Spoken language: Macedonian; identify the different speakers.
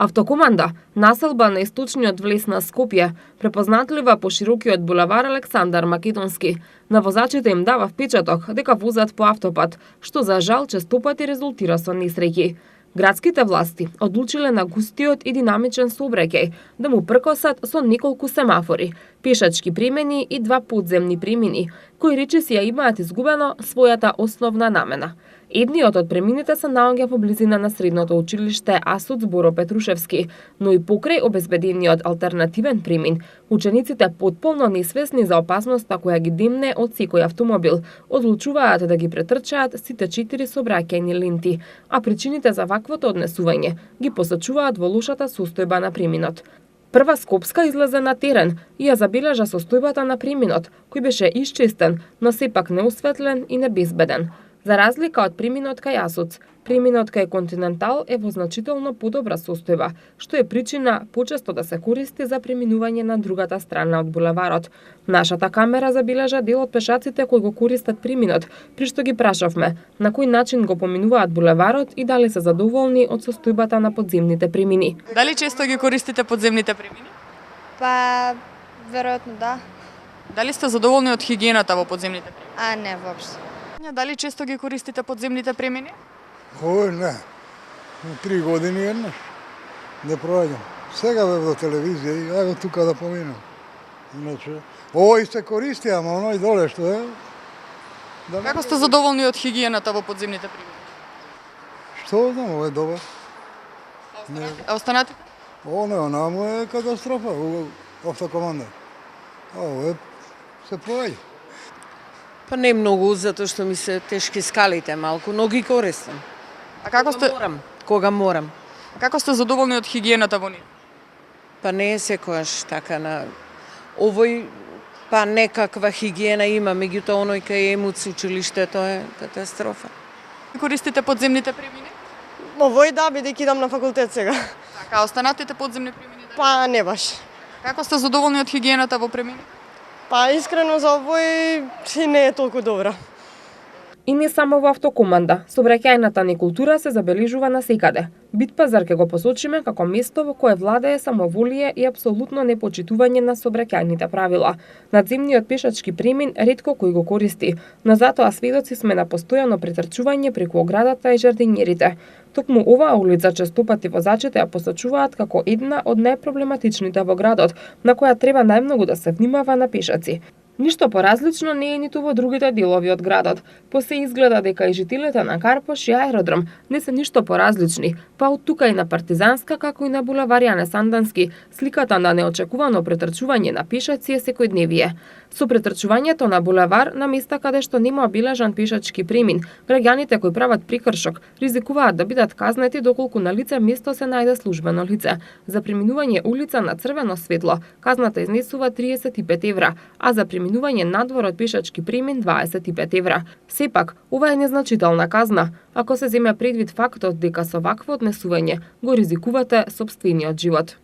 Speaker 1: Автокоманда, населба на источниот влез на Скопје, препознатлива по широкиот булевар Александар Македонски. На возачите им дава впечаток дека возат по автопат, што за жал честопати резултира со несреќи. Градските власти одлучиле на густиот и динамичен сообраќај да му пркосат со неколку семафори, пешачки премини и 2 подземни премини, кои речиси ја имаат изгубено својата основна намена. Едниот од премините се наоѓа во близина на средното училиште АСУЦ Боро Петрушевски, но и покрај обезбедениот алтернативен премин, учениците потполно несвесни за опасноста која ги демне од секој автомобил, одлучуваат да ги претрчаат сите 4 сообраќајни ленти, а причините за ваквото однесување ги посочуваат во лошата состојба на преминот. Прва Скопска излезе на терен и ја забележа состојбата на преминот, кој беше исчистен, но сепак неосветлен и небезбеден. За разлика од преминот кај АСУЦ, преминот кај Континентал е во значително подобра состојба, што е причина почесто да се користи за преминување на другата страна од булеварот. Нашата камера забележа дел од пешаците кои го користат преминот, при што ги прашавме на кој начин го поминуваат булеварот и дали се задоволни од состојбата на подземните премини.
Speaker 2: Дали често ги користите подземните премини?
Speaker 3: Па, веројатно да.
Speaker 2: Дали сте задоволни од хигиената во подземните премини?
Speaker 3: Не, воопшто.
Speaker 2: Дали често ги користите подземните премини?
Speaker 4: Не. 3 години еднаш. Не проаѓам. Сега бе во телевизија и ајде тука да поминам. Иначе, овој се користи, ама оној доле што е.
Speaker 2: Како сте задоволни од хигиената во подземните премини?
Speaker 4: Што знам, ова е добар.
Speaker 2: А останатите?
Speaker 4: Онамо е катастрофа, автокоманда. А ова се проаѓа.
Speaker 5: Па не многу, затоа што ми се тешки скалите малку, но ги користам.
Speaker 2: А како сте
Speaker 5: Кога морам.
Speaker 2: Како сте задоволни од хигиената во нив?
Speaker 5: Па не е секојаш така на овој па некаква хигиена има, меѓутоа оној кај ЕМУЦ училиштето е катастрофа.
Speaker 2: Користите подземните премини?
Speaker 6: Овој да, бидејќи идам на факултет сега.
Speaker 2: Така, а останатите подземни премини?
Speaker 6: Па не баш.
Speaker 2: Како сте задоволни од хигиената во премини?
Speaker 6: Па искрено за овој не е толку добра.
Speaker 1: И не само во автокоманда, сообраќајната некултура се забележува насекаде. Битпазар ќе го посочиме како место во кое владее самоволие и апсолутно непочитување на сообраќајните правила. Надземниот пешачки премин ретко кој го користи, но затоа сведоци сме на постојано претрчување преку оградата и жардинјерите. Токму оваа улица честопати возачите ја посочуваат како една од најпроблематичните во градот, на која треба најмногу да се внимава на пешаци. Ништо поразлично не е ниту во другите делови од градот. Се изгледа дека и жителите на Карпош и аеродром не се ништо поразлични, па од тука и на Партизанска како и на булевар Јане Сандански, сликата на неочекувано претрчување на пешаци е секојдневие. Со претрчувањето на булевар на места каде што нема обележан пешачки премин, граѓаните кои прават прекршок ризикуваат да бидат казнети доколку на лице место се најде службено лице. За преминување улица на црвено светло казната изнесува 35 евра, а за преминување надвор од пешачки премин 25 евра. Сепак, ова е незначителна казна, ако се земе предвид фактот дека со вакво однесување го ризикувате сопствениот живот.